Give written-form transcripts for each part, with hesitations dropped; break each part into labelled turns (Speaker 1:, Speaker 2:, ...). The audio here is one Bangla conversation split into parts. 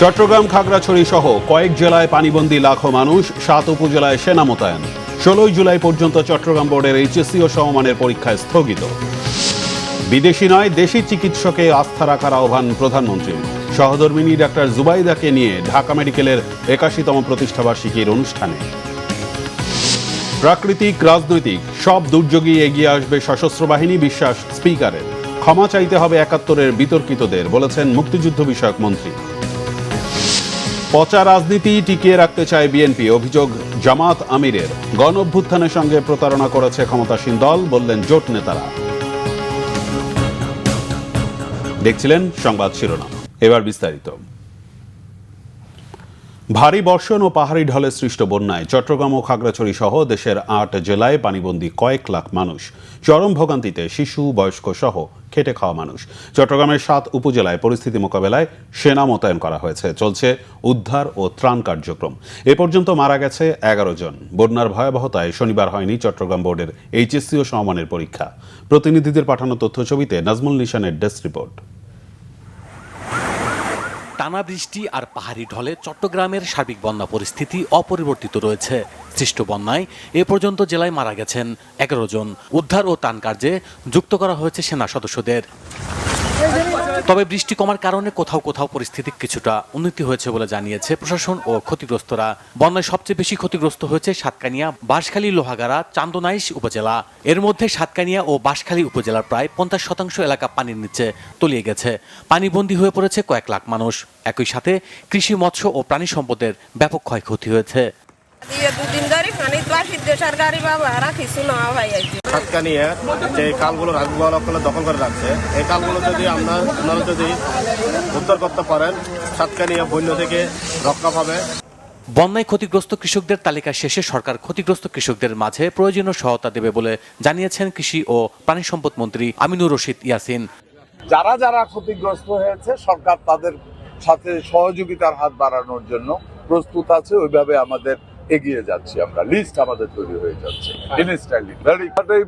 Speaker 1: চট্টগ্রাম, খাগড়াছড়ি সহ কয়েক জেলায় পানিবন্দী লাখো মানুষ, 7 উপজেলায় সেনা মোতায়েন। 16 জুলাই পর্যন্ত চট্টগ্রাম বোর্ডের এইচএসসি ও সমমানের পরীক্ষা স্থগিত। বিদেশি নয়, দেশি চিকিৎসকে আস্থা রাখার আহ্বান প্রধানমন্ত্রীর। সহধর্মিনী ডাক্তার জুবাইদাকে নিয়ে ঢাকা মেডিকেলের 81তম প্রতিষ্ঠাবার্ষিকীর অনুষ্ঠানে। প্রাকৃতিক, রাজনৈতিক সব দুর্যোগই এগিয়ে আসবে সশস্ত্র বাহিনী, বিশ্বাস স্পিকারের। ক্ষমা চাইতে হবে 71-এর বিতর্কিতদের, বলেছেন মুক্তিযুদ্ধ বিষয়ক মন্ত্রী। পচা রাজনীতি টিকিয়ে রাখতে চায় বিএনপি, অভিযোগ জামাত আমিরের। গণ অভ্যুত্থানের সঙ্গে প্রতারণা করেছে ক্ষমতাসীন দল, বললেন জোট নেতারা। দেখছিলেন সংবাদ শিরোনাম, এবার বিস্তারিত। ভারী বর্ষণ ও পাহাড়ি ঢলে সৃষ্ট বন্যায় চট্টগ্রাম ও খাগড়াছড়ি সহ দেশের 8 জেলায় পানিবন্দী কয়েক লাখ মানুষ। চরম ভোগান্তিতে শিশু, বয়স্ক সহ খেটে খাওয়া মানুষ। চট্টগ্রামের 7 উপজেলায় পরিস্থিতি মোকাবেলায় সেনা মোতায়েন করা হয়েছে। চলছে উদ্ধার ও ত্রাণ কার্যক্রম। এ পর্যন্ত মারা গেছে 11 জন। বন্যার ভয়াবহতায় শনিবার হয়নি চট্টগ্রাম বোর্ডের এইচএসসি ও সমমানের পরীক্ষা। প্রতিনিধিদের পাঠানো তথ্যছবিতে নাজমুল নিশানের ডেস্ক রিপোর্ট।
Speaker 2: টানা বৃষ্টি আর পাহাড়ি ঢলে চট্টগ্রামের সার্বিক বন্যা পরিস্থিতি অপরিবর্তিত রয়েছে। সৃষ্ট বন্যায় এ পর্যন্ত জেলায় মারা গেছেন 11 জন। উদ্ধার ও ত্রাণ কার্যে যুক্ত করা হয়েছে সেনা সদস্যদের। তবে বৃষ্টি কমার কারণে কোথাও কোথাও পরিস্থিতি কিছুটা উন্নতি হয়েছে বলে জানিয়েছে প্রশাসন ও ক্ষতিগ্রস্তরা। বন্যায় সবচেয়ে বেশি ক্ষতিগ্রস্ত হয়েছে সাতকানিয়া, বাঁশখালী, লোহাগাড়া, চান্দনাইশ উপজেলা। এর মধ্যে সাতকানিয়া ও বাঁশখালী উপজেলার প্রায় 50% এলাকা পানির নিচে তলিয়ে গেছে। পানিবন্দী হয়ে পড়েছে কয়েক লাখ মানুষ। একই সাথে কৃষি, মৎস্য ও প্রাণী সম্পদের ব্যাপক ক্ষয়ক্ষতি হয়েছে।
Speaker 3: সাতকানিয়া যে খালগুলো দখল করে রাখছে, এই খালগুলো যদি আপনারা যদি উদ্ধার করতে পারেন, সাতকানিয়া বন্যা থেকে রক্ষা পাবে।
Speaker 2: বন্যায় ক্ষতিগ্রস্ত কৃষকদের তালিকা শেষে সরকার ক্ষতিগ্রস্ত কৃষকদের মাঝে প্রয়োজনীয় সহায়তা দেবে বলে জানিয়েছেন কৃষি ও প্রাণী সম্পদ মন্ত্রী আমিনুর রশিদ ইয়াসিন।
Speaker 4: যারা যারা ক্ষতিগ্রস্ত হয়েছে সরকার তাদের সাথে সহযোগিতার হাত বাড়ানোর জন্য প্রস্তুত আছে। ওইভাবে আমাদের এগিয়ে যাচ্ছি, আমরা লিস্ট আমাদের তৈরি হয়ে যাচ্ছে।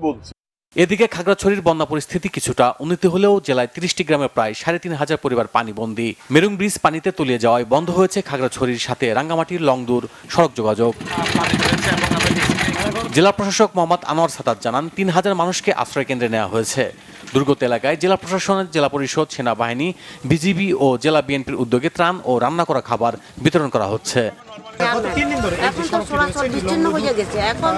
Speaker 4: বলছি।
Speaker 2: এদিকে খাগড়াছড়ির বন্যা পরিস্থিতি কিছুটা উন্নতি হলেও জেলায় 30টি গ্রামের প্রায় 3,500 পরিবার পানিবন্দী। মেরুং ব্রিজ পানিতে তলিয়ে যাওয়ায় বন্ধ হয়েছে খাগড়াছড়ির সাথে রাঙ্গামাটির লংদুর সড়ক যোগাযোগ। জেলা প্রশাসক মোহাম্মদ আনোয়ার সাদাত জানান, 3000 মানুষকে আশ্রয় কেন্দ্রে নেওয়া হয়েছে। দুর্গত এলাকায় জেলা প্রশাসনের, জেলা পরিষদ, সেনাবাহিনী, বিজিবি ও জেলা বিএনপির উদ্যোগে ত্রাণ ও রান্না করা খাবার বিতরণ করা হচ্ছে।
Speaker 5: এখন তো চলাচল বিচ্ছিন্ন হয়ে গেছে। এখন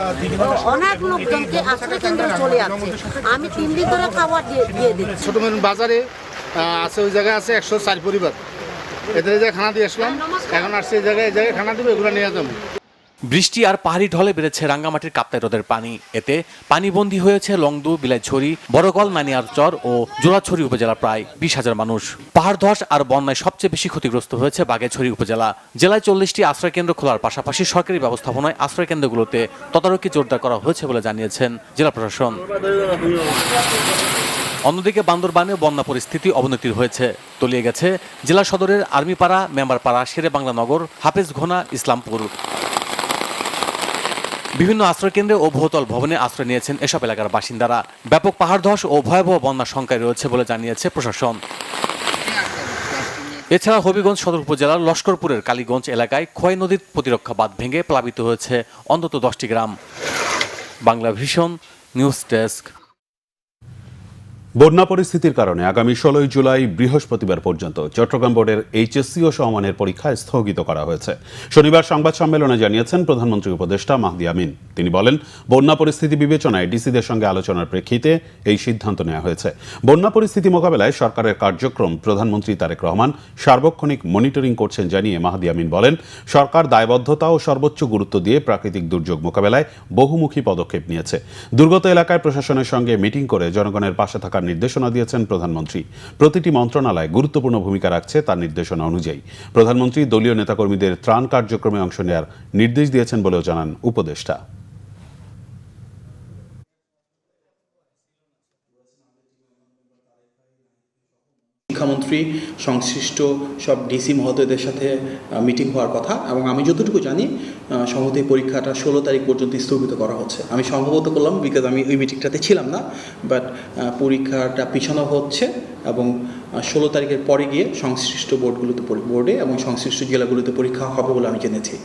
Speaker 5: অনেক লোকজনকে আশ্রয় কেন্দ্রে চলে যাচ্ছে। আমি 3 দিন ধরে খাবার দিয়ে দিচ্ছি।
Speaker 6: ছোট বাজারে আছে, ওই জায়গায় আছে 104 পরিবার। এদের যে খানা দিয়ে আসলাম, এখন আসছে এই জায়গায় খানা দেবো, এগুলো নিয়ে যাবো।
Speaker 2: বৃষ্টি আর পাহাড়ি ঢলে বেড়েছে রাঙ্গামাটির কাপ্তাই হ্রদের পানি। এতে পানিবন্দী হয়েছে লংদু, বিলাইছড়ি, বড়গল, নানিয়ারচর ও জোড়াছড়ি উপজেলার প্রায় 20,000 মানুষ। পাহাড় ধস আর বন্যায় সবচেয়ে বেশি ক্ষতিগ্রস্ত হয়েছে বাগেছড়ি উপজেলা। জেলায় 40টি আশ্রয় কেন্দ্র খোলার পাশাপাশি সরকারি ব্যবস্থাপনায় আশ্রয় কেন্দ্রগুলোতে তদারকি জোরদার করা হয়েছে বলে জানিয়েছেন জেলা প্রশাসন। অন্যদিকে বান্দরবানেও বন্যা পরিস্থিতি অবনতির হয়েছে। তলিয়ে গেছে জেলা সদরের আর্মিপাড়া, মেম্বারপাড়া, শেরে বাংলা নগর, হাফেজঘোনা, ইসলামপুর। বিভিন্ন আশ্রয় কেন্দ্রে ও বহুতল ভবনে আশ্রয় নিয়েছেন এসব এলাকার বাসিন্দারা। ব্যাপক পাহাড় ধস ও ভয়াবহ বন্যার শঙ্কায় রয়েছে বলে জানিয়েছে প্রশাসন। এছাড়া হবিগঞ্জ সদর উপজেলার লস্করপুরের কালীগঞ্জ এলাকায় খোয়াই নদীর প্রতিরক্ষা বাঁধ ভেঙে প্লাবিত হয়েছে অন্তত 10টি গ্রাম। Bangla Vision news desk.
Speaker 1: বন্যা পরিস্থিতির কারণে আগামী 16 জুলাই বৃহস্পতিবার পর্যন্ত চট্টগ্রাম বোর্ডের এইচএসসি ও সমমানের পরীক্ষা স্থগিত করা হয়েছে। শনিবার সংবাদ সম্মেলনে জানিয়েছেন প্রধানমন্ত্রীর উপদেষ্টা মাহদি আমিন। তিনি বলেন, বন্যা পরিস্থিতি বিবেচনায় ডিসিদের সঙ্গে আলোচনার প্রেক্ষিতে এই সিদ্ধান্ত নেওয়া হয়েছে। বন্যা পরিস্থিতি মোকাবেলায় সরকারের কার্যক্রম প্রধানমন্ত্রী তারেক রহমান সার্বক্ষণিক মনিটরিং করছেন জানিয়ে মাহদি আমিন বলেন, সরকার দায়বদ্ধতা ও সর্বোচ্চ গুরুত্ব দিয়ে প্রাকৃতিক দুর্যোগ মোকাবেলায় বহুমুখী পদক্ষেপ নিয়েছে। দুর্গত এলাকায় প্রশাসনের সঙ্গে মিটিং করে জনগণের পাশে থাকার নির্দেশনা দিয়েছেন প্রধানমন্ত্রী। প্রতিটি মন্ত্রণালয় গুরুত্বপূর্ণ ভূমিকা রাখছে তার নির্দেশনা অনুযায়ী। প্রধানমন্ত্রী দলীয় নেতাকর্মীদের ত্রাণ কার্যক্রমে অংশ নেওয়ার নির্দেশ দিয়েছেন বলেও জানান উপদেষ্টা।
Speaker 7: শিক্ষামন্ত্রী সংশ্লিষ্ট সব ডিসি মহোদয়দের সাথে মিটিং হওয়ার কথা, এবং আমি যতটুকু জানি সম্ভবত এই পরীক্ষাটা 16 তারিখ পর্যন্ত স্থগিত করা হচ্ছে। আমি সম্ভবত করলাম, বিকজ আমি ওই মিটিংটাতে ছিলাম না, বাট পরীক্ষাটা পিছানো হচ্ছে এবং 16 তারিখের পরে গিয়ে সংশ্লিষ্ট বোর্ডে এবং সংশ্লিষ্ট জেলাগুলোতে পরীক্ষা হবে বলে আমি জেনেছি।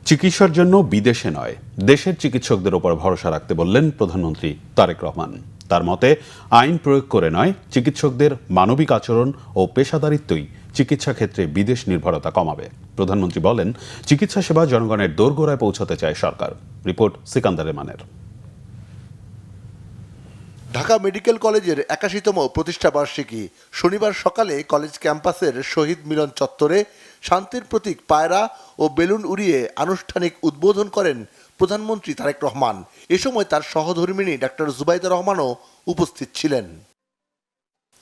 Speaker 1: চিকিৎসার জন্য বিদেশে নয়, দেশের চিকিৎসকদের উপর ভরসা রাখতে বললেন প্রধানমন্ত্রী তারেক রহমান। তার মতে আইন প্রয়োগ করে নয়, চিকিৎসকদের মানবিক আচরণ ও পেশাদারিত্বই চিকিৎসা ক্ষেত্রে বিদেশ নির্ভরতা কমাবে। প্রধানমন্ত্রী বলেন, চিকিৎসা সেবা জনগণের দোরগোড়ায় পৌঁছাতে চায় সরকার। রিপোর্ট সিকান্দার রেমানের।
Speaker 8: ঢাকা মেডিকেল কলেজের 81তম প্রতিষ্ঠা বার্ষিকী শনিবার সকালে কলেজ ক্যাম্পাসের শহীদ মিলন চত্বরে শান্তির প্রতীক পায়রা ও বেলুন উড়িয়ে আনুষ্ঠানিক উদ্বোধন করেন প্রধানমন্ত্রী তারেক রহমান। এ সময় তার সহধর্মিণী ডাক্তার জুবাইদা রহমানও উপস্থিত ছিলেন।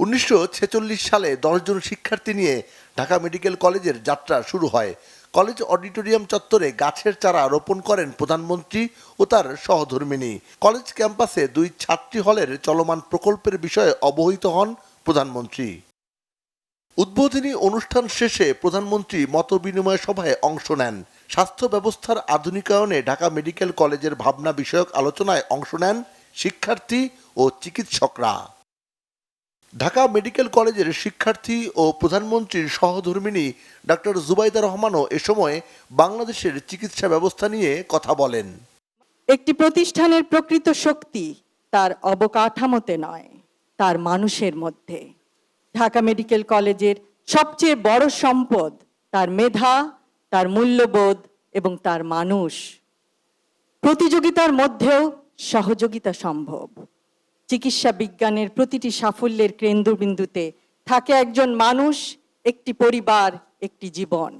Speaker 8: 1946 সালে 10 জন শিক্ষার্থী নিয়ে ঢাকা মেডিকেল কলেজের যাত্রা শুরু হয়। কলেজ অডিটোরিয়াম চত্বরে গাছের চারা রোপণ করেন প্রধানমন্ত্রী ও তার সহধর্মিণী। কলেজ ক্যাম্পাসে 2 ছাত্রী হলের চলমান প্রকল্পের বিষয়ে অবহিত হন প্রধানমন্ত্রী। উদ্বোধনী অনুষ্ঠান শেষে প্রধানমন্ত্রী মতবিনিময় সভায় অংশ নেন। স্বাস্থ্য ব্যবস্থার আধুনিকায়নে ঢাকা মেডিকেল কলেজের ভাবনা বিষয়ক আলোচনায় অংশ নেন শিক্ষার্থী ও চিকিৎসকরা। ঢাকা মেডিকেল কলেজের শিক্ষার্থী ও প্রধানমন্ত্রীর সহধর্মিণী ডাক্তার জুবাইদা রহমানও এ সময় বাংলাদেশের চিকিৎসা ব্যবস্থা নিয়ে কথা বলেন।
Speaker 9: একটি প্রতিষ্ঠানের প্রকৃত শক্তি তার অবকাঠামোতে নয়, তার মানুষের মধ্যে। ঢাকা মেডিকেল কলেজের সবচেয়ে বড় সম্পদ তার মেধা, তার মূল্যবোধ এবং তার মানুষ। প্রতিযোগিতার মধ্যেও সহযোগিতা সম্ভব। চিকিৎসা বিজ্ঞানের প্রতিটি সাফল্যের কেন্দ্রবিন্দুতে থাকে একজন মানুষ, একটি পরিবার, একটি জীবন।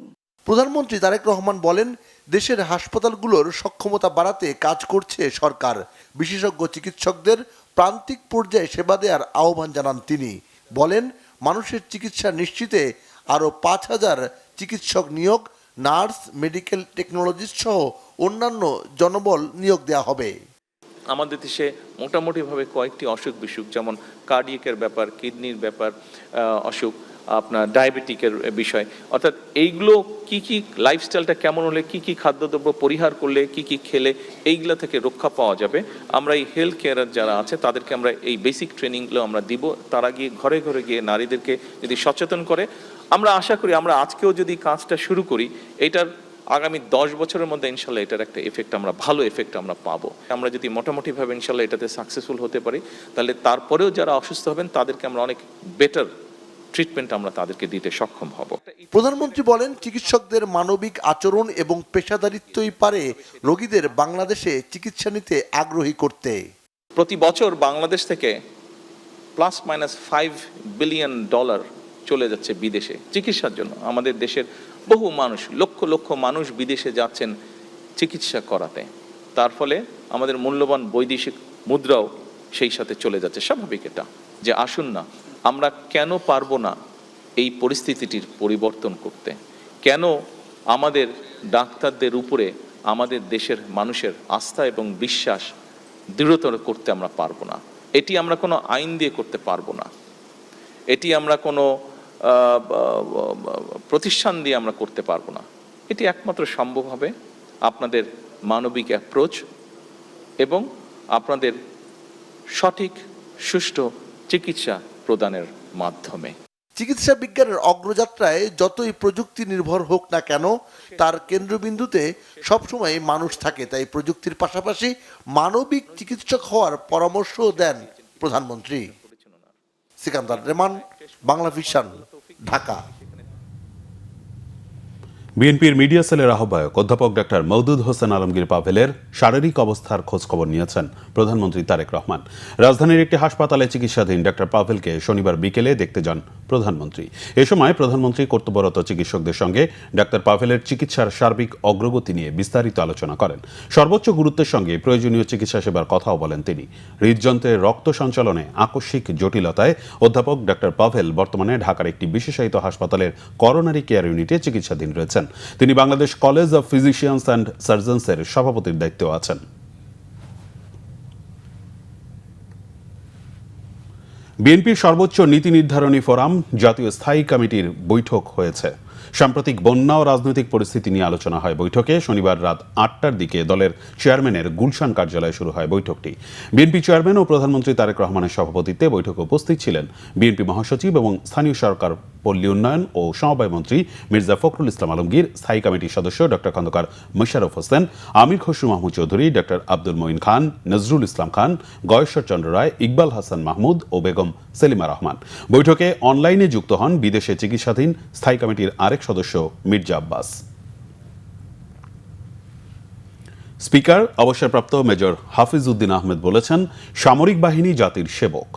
Speaker 8: প্রধানমন্ত্রী তারেক রহমান বলেন, দেশের হাসপাতালগুলোর সক্ষমতা বাড়াতে কাজ করছে সরকার। বিশেষজ্ঞ চিকিৎসকদের প্রান্তিক পর্যায়ে সেবা দেওয়ার আহ্বান জানান তিনি। বলেন, মানুষের চিকিৎসা নিশ্চিতে আরও 5000 চিকিৎসক নিয়োগ, নার্স, মেডিকেল টেকনোলজিস্ট সহ অন্যান্য জনবল নিয়োগ দেওয়া হবে।
Speaker 10: আমাদের দেশে মোটামুটিভাবে কয়েকটি অসুখ বিসুখ, যেমন কার্ডিয়াকের ব্যাপার, কিডনির ব্যাপার, অসুখ, আপনার ডায়াবেটিকের বিষয়, অর্থাৎ এইগুলো কি কি লাইফস্টাইলটা কেমন হলে কি কি খাদ্যদ্রব্য পরিহার করলে কি কি খেলে এইগুলো থেকে রক্ষা পাওয়া যাবে। আমরা এই হেলথ কেয়ারার যারা আছে তাদেরকে আমরা এই বেসিক ট্রেনিংগুলো আমরা দিব। তারা গিয়ে ঘরে ঘরে গিয়ে নারীদেরকে যদি সচেতন করে, আমরা আশা করি আমরা আজকেও যদি কাজটা শুরু করি, এটার আগামী 10 বছরের মধ্যে ইনশাল্লাহ এটার একটা এফেক্ট আমরা ভালো এফেক্ট আমরা পাবো। আমরা যদি মোটামুটিভাবে ইনশাল্লাহ এটাতে সাকসেসফুল হতে পারি, তাহলে তারপরেও যারা অসুস্থ হবেন তাদেরকে আমরা অনেক বেটার ট্রিটমেন্ট আমরা তাদেরকে দিতে সক্ষম হব।
Speaker 8: প্রধানমন্ত্রী বলেন, চিকিৎসকদের মানবিক আচরণ এবং পেশাদারিত্বই পারে রোগীদের বাংলাদেশে চিকিৎসা নিতে আগ্রহী করতে।
Speaker 10: প্রতি বছর বাংলাদেশ থেকে ±5 বিলিয়ন ডলার চলে যাচ্ছে বিদেশে চিকিৎসার জন্য। আমাদের দেশের বহু মানুষ, লক্ষ লক্ষ মানুষ বিদেশে যাচ্ছেন চিকিৎসা করাতে। তার ফলে আমাদের মূল্যবান বৈদেশিক মুদ্রাও সেই সাথে চলে যাচ্ছে। স্বাভাবিক এটা যে আসুন না, আমরা কেন পারবো না এই পরিস্থিতিটির পরিবর্তন করতে? কেন আমাদের ডাক্তারদের উপরে আমাদের দেশের মানুষের আস্থা এবং বিশ্বাস দৃঢ়তর করতে আমরা পারবো না? এটি আমরা কোনো আইন দিয়ে করতে পারবো না, এটি আমরা কোনো প্রতিষ্ঠান দিয়ে আমরা করতে পারবো না। এটি একমাত্র সম্ভব হবে আপনাদের মানবিক অ্যাপ্রোচ এবং আপনাদের সঠিক সুষ্ঠু চিকিৎসা প্রদানের মাধ্যমে।
Speaker 8: চিকিৎসা বিজ্ঞানের অগ্রযাত্রায় যতই প্রযুক্তি নির্ভর হোক না কেন, তার কেন্দ্রবিন্দুতে সবসময় মানুষ থাকে। তাই প্রযুক্তির পাশাপাশি মানবিক চিকিৎসক হওয়ার পরামর্শও দেন প্রধানমন্ত্রী। সিকান্দার রেমান, বাংলা ভিশন, ঢাকা।
Speaker 1: বিএনপির মিডিয়া সেলের আহ্বায়ক অধ্যাপক ডাক্তার মওদুদ হোসেন আলমগীর পাভেলের শারীরিক অবস্থার খোঁজখবর নিয়েছেন প্রধানমন্ত্রী তারেক রহমান। রাজধানীর একটি হাসপাতালে চিকিৎসাধীন ডাক্তার পাভেলকে শনিবার বিকেলে দেখতে যান প্রধানমন্ত্রী। এ সময় প্রধানমন্ত্রী কর্তব্যরত চিকিৎসকদের সঙ্গে ডাক্তার পাভেলের চিকিৎসার সার্বিক অগ্রগতি নিয়ে বিস্তারিত আলোচনা করেন। সর্বোচ্চ গুরুত্বের সঙ্গে প্রয়োজনীয় চিকিৎসা সেবার কথাও বলেন তিনি। হৃদযন্ত্রের রক্ত সঞ্চালনে আকস্মিক জটিলতায় অধ্যাপক ডাক্তার পাভেল বর্তমানে ঢাকার একটি বিশেষায়িত হাসপাতালের করোনারি কেয়ার ইউনিটে চিকিৎসাধীন রয়েছেন। তিনি Bangladesh College of Physicians and সার্জনসের সভাপতির দায়িত্বেও আছেন। বিএনপির সর্বোচ্চ নীতি নির্ধারণী ফোরাম জাতীয় স্থায়ী কমিটির বৈঠক হয়েছে। সাম্প্রতিক বন্যা ও রাজনৈতিক পরিস্থিতি নিয়ে আলোচনা হয় বৈঠকে। শনিবার রাত 8টার দিকে দলের চেয়ারম্যানের গুলশান কার্যালয়ে শুরু হয় বৈঠকটি। বিএনপি চেয়ারম্যান ও প্রধানমন্ত্রী তারেক রহমানের সভাপতিত্বে বৈঠকে উপস্থিত ছিলেন বিএনপি মহাসচিব এবং স্থানীয় সরকার, পল্লী উন্নয়ন ও সমবায় মন্ত্রী মির্জা ফখরুল ইসলাম আলমগীর, স্থায়ী কমিটির সদস্য ডক্টর খন্দকার মোশাররফ হোসেন, আমির খসরু মাহমুদ চৌধুরী, ডক্টর আব্দুল মঈন খান, নজরুল ইসলাম খান, গয়েশ্বর চন্দ্র রায়, ইকবাল হাসান মাহমুদ ও বেগম সেলিমা রহমান। বৈঠকে অনলাইনে যুক্ত হন বিদেশে চিকিৎসাধীন স্থায়ী কমিটির আরেক সদস্য মির্জা আব্বাস। স্পিকার অবসরপ্রাপ্ত মেজর হাফিজ উদ্দিন আহমেদ বলেছেন, সামরিক বাহিনী জাতির সেবক।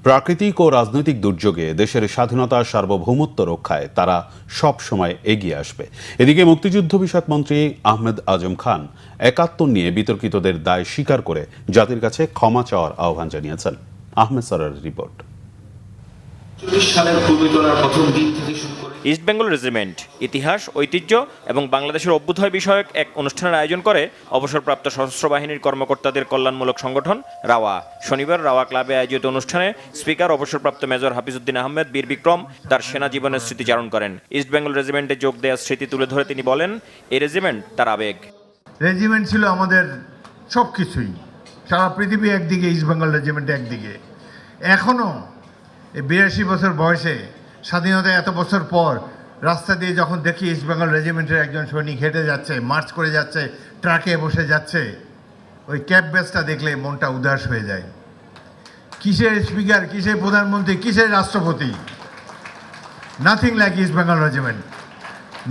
Speaker 1: প্রাকৃতিক ও রাজনৈতিক দুর্যোগে দেশের স্বাধীনতা সার্বভৌমত্ব রক্ষায় তারা সব সময় এগিয়ে আসবে। এদিকে মুক্তিযুদ্ধ বিষয়ক মন্ত্রী আহমেদ আজম খান ৭১ নিয়ে বিতর্কিতদের দায় স্বীকার করে জাতির কাছে ক্ষমা চাওয়ার আহ্বান জানিয়েছেন। আহমেদ সরার রিপোর্ট।
Speaker 11: ইস্ট বেঙ্গল রেজিমেন্ট ইতিহাস, ঐতিহ্য এবং বাংলাদেশের অভ্যুদয় বিষয়ক এক অনুষ্ঠানের আয়োজন করে অবসরপ্রাপ্ত সশস্ত্র বাহিনীর কর্মকর্তাদের কল্যাণমূলক সংগঠন রাওয়া। শনিবার রাওয়া ক্লাবে আয়োজিত অনুষ্ঠানে স্পিকার অবসরপ্রাপ্ত মেজর হাফিজ উদ্দিন আহমেদ বীর বিক্রম তার সেনা জীবনের স্মৃতিচারণ করেন। ইস্ট বেঙ্গল রেজিমেন্টে যোগ দেওয়ার স্মৃতি তুলে ধরে তিনি বলেন, এই রেজিমেন্ট তার আবেগ।
Speaker 12: রেজিমেন্ট ছিল আমাদের সব কিছুই। সারা পৃথিবী একদিকে, ইস্ট বেঙ্গল রেজিমেন্ট একদিকে। এখনও এই 82 বছর বয়সে, স্বাধীনতা এত বছর পর রাস্তা দিয়ে যখন দেখি ইস্ট বেঙ্গল রেজিমেন্টের একজন সৈনিক হেঁটে যাচ্ছে, মার্চ করে যাচ্ছে, ট্রাকে বসে যাচ্ছে, ওই ক্যাপ ব্যাচটা দেখলে মনটা উদাস হয়ে যায়। কিসের স্পিকার, কিসের প্রধানমন্ত্রী, কিসের রাষ্ট্রপতি, nothing like east Bengal regiment,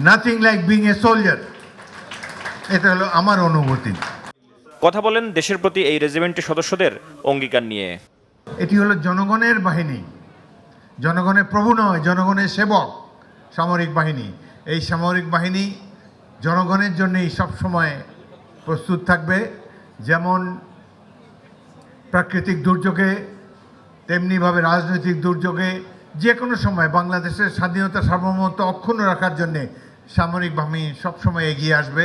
Speaker 12: nothing like being a soldier. এটা হলো আমার অনুভূতি।
Speaker 11: কথা বলেন দেশের প্রতি এই রেজিমেন্টের সদস্যদের অঙ্গীকার নিয়ে।
Speaker 12: এটি হলো জনগণের বাহিনী, জনগণের প্রভু নয়, জনগণের সেবক সামরিক বাহিনী। এই সামরিক বাহিনী জনগণের জন্যই সবসময় প্রস্তুত থাকবে। যেমন প্রাকৃতিক দুর্যোগে, তেমনিভাবে রাজনৈতিক দুর্যোগে যে কোনো সময় বাংলাদেশের স্বাধীনতা সার্বভৌমত্ব অক্ষুণ্ণ রাখার জন্যে সামরিক বাহিনী সবসময় এগিয়ে আসবে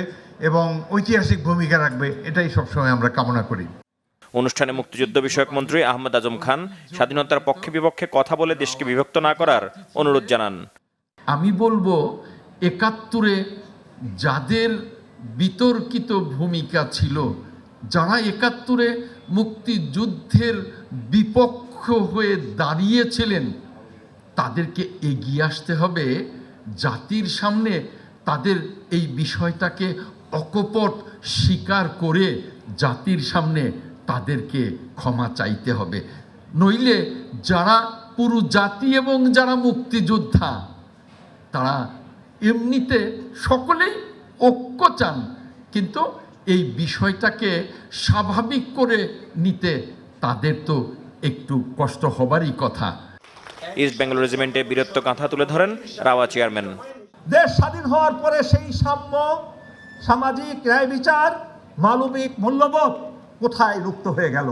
Speaker 12: এবং ঐতিহাসিক ভূমিকা রাখবে। এটাই সবসময় আমরা কামনা করি।
Speaker 11: অনুষ্ঠানে মুক্তিযুদ্ধ বিষয়ক মন্ত্রী আহমেদ আজম খান স্বাধীনতার পক্ষে বিপক্ষে কথা বলে দেশকে বিভক্ত না করার অনুরোধ জানান।
Speaker 13: আমি বলবো, ৭১-এ যাদের বিতর্কিত ভূমিকা ছিল, যারা ৭১-এ মুক্তিযুদ্ধের বিপক্ষ হয়ে দাঁড়িয়েছিলেন, তাদেরকে এগিয়ে আসতে হবে জাতির সামনে। তাদের এই বিষয়টাকে অকপট স্বীকার করে জাতির সামনে তাদেরকে ক্ষমা চাইতে হবে। নইলে যারা পুরো জাতি এবং যারা মুক্তিযোদ্ধা, তারা এমনিতে সকলেই ঐক্য চান, কিন্তু এই বিষয়টাকে স্বাভাবিক করে নিতে তাদের তো একটু কষ্ট হবারই কথা।
Speaker 11: ইস্ট বেঙ্গল রেজিমেন্টে বীরত্ব গাঁথা তুলে ধরেন রাওয়া চেয়ারম্যান।
Speaker 14: দেশ স্বাধীন হওয়ার পরে সেই সাম্য, সামাজিক ন্যায় বিচার, মানবিক মূল্যবোধ কোথায় লুপ্ত হয়ে গেল?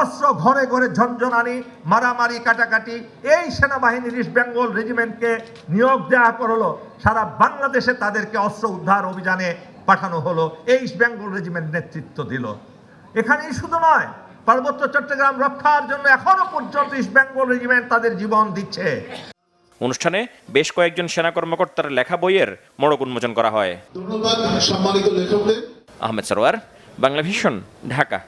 Speaker 14: অস্ত্র ঘরে ঘরে ঝনঝনানি, মারামারি, কাটাকাটি। এই সেনাবাহিনীর ইস্ট বেঙ্গল রেজিমেন্টকে নিয়োগ দেওয়া হলো, সারা বাংলাদেশে তাদেরকে অস্ত্র উদ্ধার অভিযানে পাঠানো হলো, এই ইস্ট বেঙ্গল রেজিমেন্ট নেতৃত্ব দিল। এখানেই শুধু নয়, পার্বত্য চট্টগ্রাম রক্ষার জন্য এখনো পর্যন্ত ইস্ট বেঙ্গল রেজিমেন্ট তাদের জীবন দিচ্ছে।
Speaker 11: অনুষ্ঠানে বেশ কয়েকজন সেনা কর্মকর্তার লেখা বইয়ের মোড়ক উন্মোচন করা হয়।
Speaker 15: সম্মানিত লেখকদের।
Speaker 11: আহমেদ সরোয়ার, বাংলা ভিশন, ঢাকা।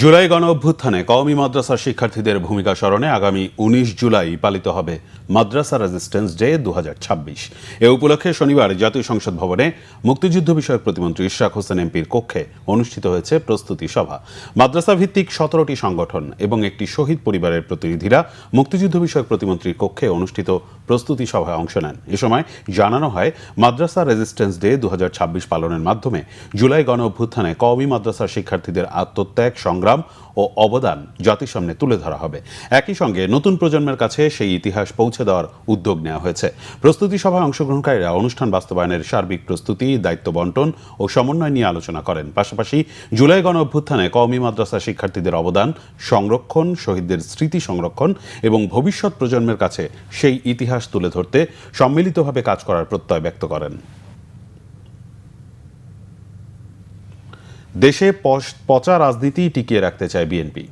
Speaker 1: জুলাই গণ অভ্যুত্থানে কওমি মাদ্রাসার শিক্ষার্থীদের ভূমিকা স্মরণে আগামী 19 জুলাই পালিত হবে মাদ্রাসা রেজিস্ট্যান্স ডে 2026। এ উপলক্ষে শনিবার জাতীয় সংসদ ভবনে মুক্তিযুদ্ধ বিষয়ক প্রতিমন্ত্রী ইশরাক হোসেন এমপির কক্ষে অনুষ্ঠিত হয়েছে প্রস্তুতি সভা। মাদ্রাসা ভিত্তিক 17টি সংগঠন এবং একটি শহীদ পরিবারের প্রতিনিধিরা মুক্তিযুদ্ধ বিষয়ক প্রতিমন্ত্রীর কক্ষে অনুষ্ঠিত প্রস্তুতি সভায় অংশ নেন। এ সময় জানানো হয়, মাদ্রাসা রেজিস্ট্যান্স ডে 2026 পালনের মাধ্যমে জুলাই গণ অভ্যুত্থানে কওমি মাদ্রাসার শিক্ষার্থীদের আত্মত্যাগ, সংগ্রাম ও অবদান জাতির সামনে তুলে ধরা হবে। একই সঙ্গে নতুন প্রজন্মের কাছে সেই ইতিহাস পৌঁছে দেওয়ার উদ্যোগ নেওয়া হয়েছে। প্রস্তুতি সভায় অংশগ্রহণকারীরা অনুষ্ঠান বাস্তবায়নের সার্বিক প্রস্তুতি, দায়িত্ব বন্টন ও সমন্বয় নিয়ে আলোচনা করেন। পাশাপাশি জুলাই গণ অভ্যুত্থানে কওমি মাদ্রাসা শিক্ষার্থীদের অবদান সংরক্ষণ, শহীদদের স্মৃতি সংরক্ষণ এবং ভবিষ্যৎ প্রজন্মের কাছে সেই ইতিহাস তুলে ধরতে সম্মিলিতভাবে কাজ করার প্রত্যয় ব্যক্ত করেন। দেশে পচা রাজনীতি টিকিয়ে রাখতে চায় বিএনপি।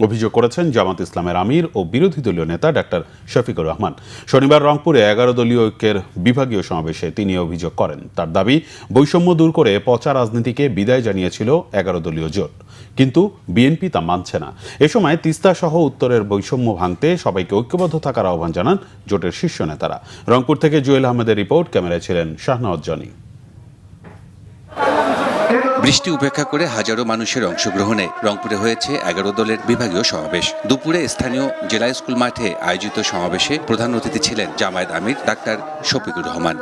Speaker 1: অভিযোগ করেছেন জামাত ইসলামের আমির ও বিরোধী দলীয় নেতা ডাক্তার শফিকুর রহমান। শনিবার রংপুরে 11 দলীয় ঐক্যের বিভাগীয় সমাবেশে তিনি অভিযোগ করেন। তার দাবি, বৈষম্য দূর করে পচা রাজনীতিকে বিদায় জানিয়েছিল 11 দলীয় জোট, কিন্তু বিএনপি তা মানছে না। এ সময় তিস্তা সহ উত্তরের বৈষম্য ভাঙতে সবাইকে ঐক্যবদ্ধ থাকার আহ্বান জানান জোটের শীর্ষ নেতারা। রংপুর থেকে জুয়েল আহমেদের রিপোর্ট, ক্যামেরায় ছিলেন শাহনওয়াজ জনি।
Speaker 16: বৃষ্টি উপেক্ষা করে হাজারো মানুষের অংশগ্রহণে রংপুরে হয়েছে 11 দলের বিভাগীয় সমাবেশ। দুপুরে স্থানীয় জেলা স্কুল মাঠে আয়োজিত সমাবেশে প্রধান অতিথি ছিলেন জামায়াত আমির ডাক্তার শফিকুর রহমান।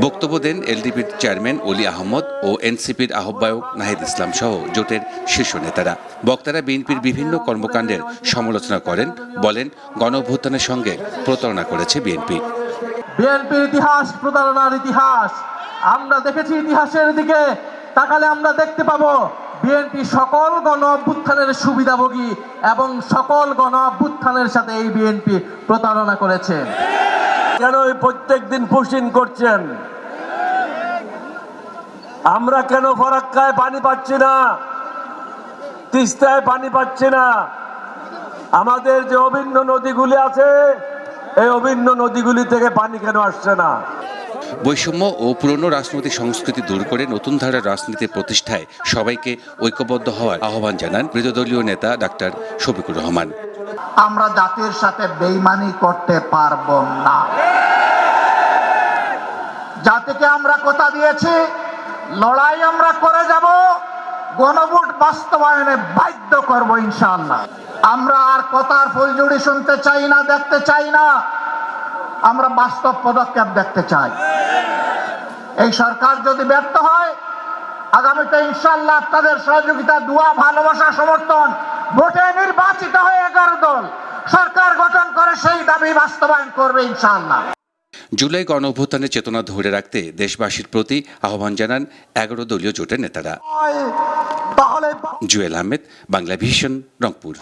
Speaker 16: বক্তব্য দেন এলডিপির চেয়ারম্যান অলি আহমদ ও এনসিপির আহ্বায়ক নাহিদ ইসলাম সহ জোটের শীর্ষ নেতারা। বক্তারা বিএনপির বিভিন্ন কর্মকাণ্ডের সমালোচনা করেন, বলেন গণঅভ্যুত্থানের সঙ্গে প্রতারণা করেছে বিএনপি।
Speaker 17: বিএনপির ইতিহাস প্রতারণার ইতিহাস। আমরা দেখেছি ইতিহাসের দিকে তাকালে আমরা দেখতে পাবো বিএনপি সকল গণ অভ্যুত্থানের সুবিধাভোগী এবং সকল গণ অভ্যুত্থানের সাথে এই বিএনপি প্রতারণা করেছে।
Speaker 18: কেন প্রত্যেক দিন পুশিং করছেন? আমরা কেন ফরাক্কায় পানি পাচ্ছি না, তিস্তায় পানি পাচ্ছি না? আমাদের যে অভিন্ন নদীগুলি আছে, এই অভিন্ন নদীগুলি থেকে পানি কেন আসছে না?
Speaker 16: বৈষম্য ও পুরনো রাজনৈতিক সংস্কৃতি দূর করে নতুন ধারার রাজনীতি প্রতিষ্ঠায় সবাইকে ঐক্যবদ্ধ হওয়ার আহ্বান জানান বিরোধী দলীয় নেতা ডাক্তার শফিকুর রহমান।
Speaker 19: আমরা জাতির সাথে বেইমানি করতে পারবো না। জাতিকে আমরা কথা দিয়েছি, লড়াই আমরা করে যাব, গণভোট বাস্তবায়নে বাধ্য করব ইনশাআল্লাহ। আমরা আর কথার ফুলঝুড়ি শুনতে চাই না, দেখতে চাই না, আমরা বাস্তব পদক্ষেপ দেখতে চাই। এই সরকার যদি ব্যর্থ হয়, আগামীতে ইনশাআল্লাহ আপনাদের সহযোগিতা, দোয়া, ভালোবাসা, সমর্থন, ভোটে নির্বাচিত হয়ে 11 দল সরকার গঠন করে সেই দাবি বাস্তবায়ন করবে ইনশাআল্লাহ।
Speaker 16: জুলাই গণঅভ্যুত্থানের চেতনা ধরে রাখতে দেশবাসীর প্রতি আহ্বান জানান 11 দলীয় জোটের নেতারা। জুয়েল আহমেদ, বাংলা ভিশন, রংপুর।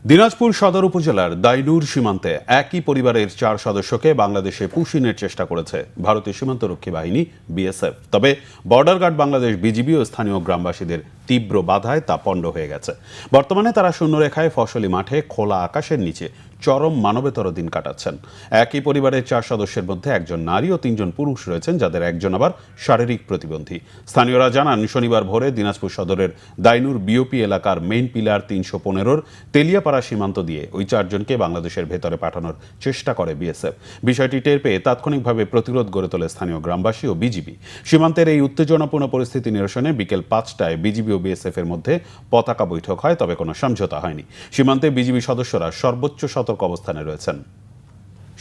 Speaker 1: দিনাজপুর সদর উপজেলার দাইনুর সীমান্তে একই পরিবারের 4 সদস্যকে বাংলাদেশে পুশিনের চেষ্টা করেছে ভারতীয় সীমান্তরক্ষী বাহিনী বিএসএফ। তবে বর্ডার গার্ড বাংলাদেশ বিজিবি ও স্থানীয় গ্রামবাসীদের তীব্র বাধায় তা পণ্ড হয়ে গেছে। বর্তমানে তারা শূন্যরেখায় ফসলি মাঠে খোলা আকাশের নিচে চরম মানবেতর দিন কাটাচ্ছেন। একই পরিবারের 4 সদস্যের মধ্যে একজন নারী ও 3 জন পুরুষ রয়েছেন, যাদের একজন আবার শারীরিক প্রতিবন্ধী। স্থানীয়রা জানান, শনিবার ভোরে দিনাজপুর সদরের দাইনুর বিওপি এলাকার মেইন পিলার 315-র তেলিয়াপাড়া সীমান্ত দিয়ে ওই 4 জনকে বাংলাদেশের ভেতরে পাঠানোর চেষ্টা করে বিএসএফ। বিষয়টি টের পেয়ে তাৎক্ষণিকভাবে প্রতিরোধ গড়ে তোলে স্থানীয় গ্রামবাসী ও বিজিবি। সীমান্তের এই উত্তেজনাপূর্ণ পরিস্থিতি নিরসনে বিকেল 5টায় বিজিবি ও বিএসএফ এর মধ্যে পতাকা বৈঠক হয়, তবে কোনো সমঝোতা হয়নি। সীমান্তে বিজিবি সদস্যরা সর্বোচ্চ সতর্ক অবস্থানে রয়েছেন।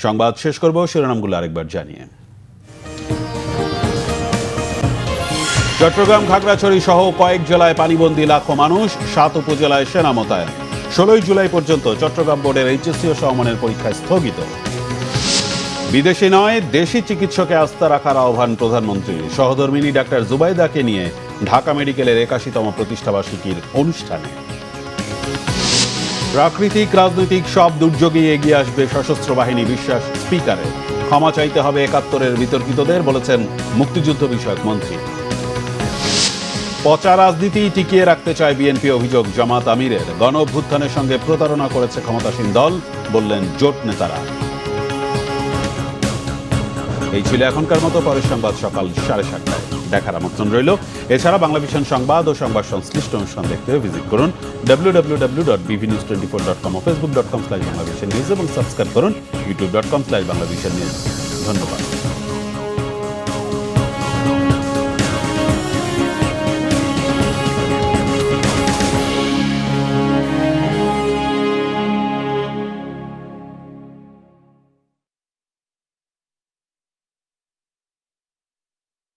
Speaker 1: সংবাদ শেষ করব শিরোনামগুলো আরেকবার জানিয়ে। চট্টগ্রাম, খাগড়াছড়ি সহ কয়েক জেলায় পানিবন্দী লাখো মানুষ, 7 উপজেলায় সেনা মোতায়েন। 16 জুলাই পর্যন্ত চট্টগ্রাম বোর্ডের এইচএসসি ও সমমানের পরীক্ষা স্থগিত। বিদেশি নয়, দেশি চিকিৎসকে আস্থা রাখার আহ্বান প্রধানমন্ত্রীর। সহধর্মিনী ডাক্তার জুবাইদাকে নিয়ে ঢাকা মেডিকেলের 81তম প্রতিষ্ঠাবার্ষিকীর অনুষ্ঠানে। প্রাকৃতিক, রাজনৈতিক সব দুর্যোগে এগিয়ে আসবে সশস্ত্র বাহিনী, বিশ্বাস স্পিকারের। ক্ষমা চাইতে হবে 71-এর বিতর্কিতদের, বলেছেন মুক্তিযুদ্ধ বিষয়ক মন্ত্রী। পচা রাজনীতি টিকিয়ে রাখতে চায় বিএনপি, অভিযোগ জামাত আমিরের। গণ অভ্যুত্থানের সঙ্গে প্রতারণা করেছে ক্ষমতাসীন দল, বললেন জোট নেতারা। এই ছিল এখনকার মতো। পরের সংবাদ সকাল 7:30টায় দেখার আমন্ত্রণ রইল। এছাড়া বাংলা ভিশন সংবাদ ও সংবাদ সংশ্লিষ্ট অনুষ্ঠান দেখতে ভিজিট করুন www.bvnews24.com ও facebook.com/banglavishnnews এবং সাবস্ক্রাইব করুন youtube.com/banglavishnnews। ধন্যবাদ।